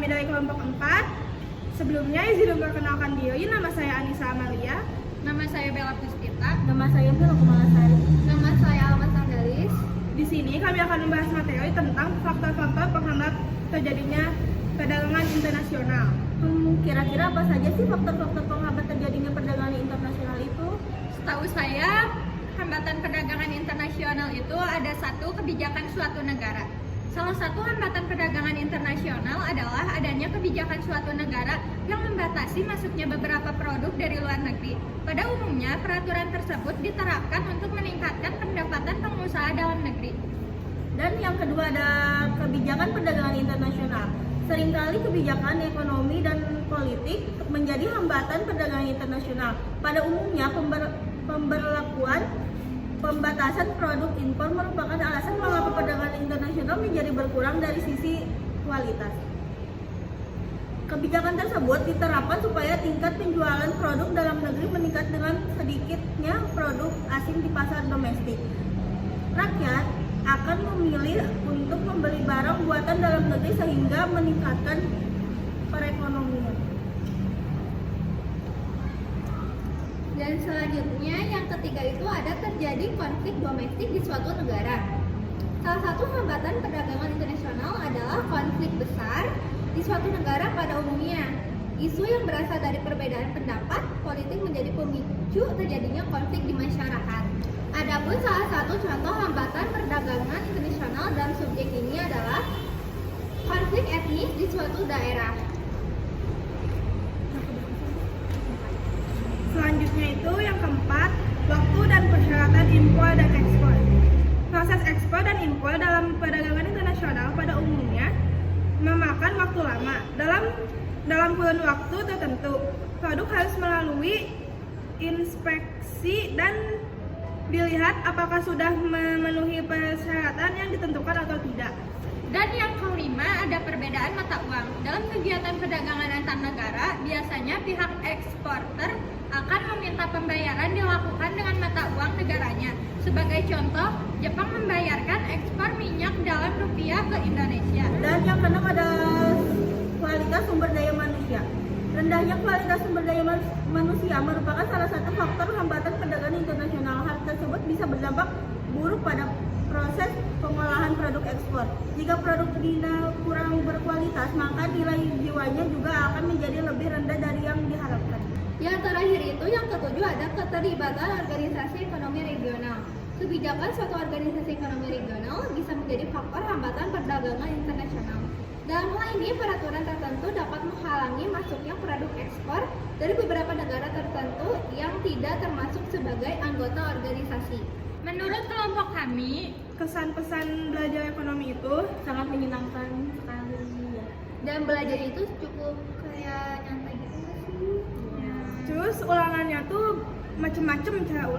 dari kelompok 4. Sebelumnya izin memperkenalkan diri, nama saya Anissa Amalia. Nama saya Bella Puspita. Nama saya Bella Kumalasari. Nama saya Almas Andalis. Di sini kami akan membahas materi tentang faktor-faktor penghambat terjadinya perdagangan internasional. Kira-kira apa saja sih faktor-faktor penghambat terjadinya perdagangan internasional itu? Setahu saya, hambatan perdagangan internasional itu ada satu kebijakan suatu negara. Salah satu hambatan perdagangan internasional adalah adanya kebijakan suatu negara yang membatasi masuknya beberapa produk dari luar negeri. Pada umumnya, peraturan tersebut diterapkan untuk meningkatkan pendapatan pengusaha dalam negeri. Dan yang kedua ada kebijakan perdagangan internasional. Seringkali kebijakan ekonomi dan politik menjadi hambatan perdagangan internasional. Pada umumnya, pemberlakuan pembatasan produk impor merupakan alasan mengapa perdagangan internasional menjadi berkurang dari sisi kualitas. Kebijakan tersebut diterapkan supaya tingkat penjualan produk dalam negeri meningkat dengan sedikitnya produk asing di pasar domestik. Rakyat akan memilih untuk membeli barang buatan dalam negeri sehingga meningkatkan perekonomian. Dan selanjutnya yang ketiga itu ada terjadi konflik domestik di suatu negara. Salah satu hambatan perdagangan internasional adalah konflik besar di suatu negara pada umumnya. Isu yang berasal dari perbedaan pendapat politik menjadi pemicu terjadinya konflik di masyarakat. Adapun salah satu contoh hambatan perdagangan internasional dalam subjek ini adalah konflik etnis di suatu daerah. Selanjutnya itu yang keempat, waktu dan persyaratan impor dan ekspor. Proses ekspor dan impor dalam perdagangan internasional pada umumnya memakan waktu lama. Dalam kurun waktu tertentu, produk harus melalui inspeksi dan dilihat apakah sudah memenuhi persyaratan yang ditentukan atau tidak. Dan yang kelima ada perbedaan mata uang. Dalam kegiatan perdagangan antar negara, biasanya pihak eksporter akan meminta pembayaran dilakukan dengan mata uang negaranya. Sebagai contoh, Jepang membayarkan ekspor minyak dalam rupiah ke Indonesia. Dan yang keenam ada kualitas sumber daya manusia. Rendahnya kualitas sumber daya manusia merupakan salah satu faktor hambatan perdagangan internasional. Hal tersebut bisa berdampak buruk pada proses pengolahan produk ekspor. Jika produk kurang berkualitas, maka nilai jiwanya juga akan menjadi lebih rendah dari yang diharapkan. Yang terakhir itu yang ketujuh ada keterlibatan organisasi ekonomi regional. Kebijakan suatu organisasi ekonomi regional bisa menjadi faktor hambatan perdagangan internasional. Dalam hal ini, peraturan tertentu dapat menghalangi masuknya produk ekspor dari beberapa negara tertentu yang tidak termasuk sebagai anggota organisasi. Menurut kelompok kami, Kesan-pesan belajar ekonomi itu Sangat menyenangkan sekali ya. dan belajar itu cukup kayak nyantai gitu nggak sih? terus ulangannya tuh macem-macem cara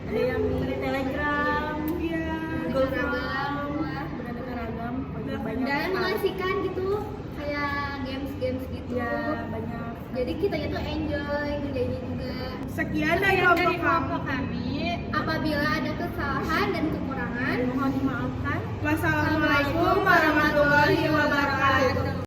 Ada yang di Telegram, iya Google Beragam, Form, wah. beraneka ragam, banyak Dan sekali. mengasihkan gitu, kayak games-games gitu. Ya, banyak. Jadi kita itu enjoy ngerjainnya juga. sekian dari kelompok kami. kami. Apabila ada kesalahan dan kekurangan, Mohon dimaafkan. Wassalamualaikum warahmatullahi wabarakatuh.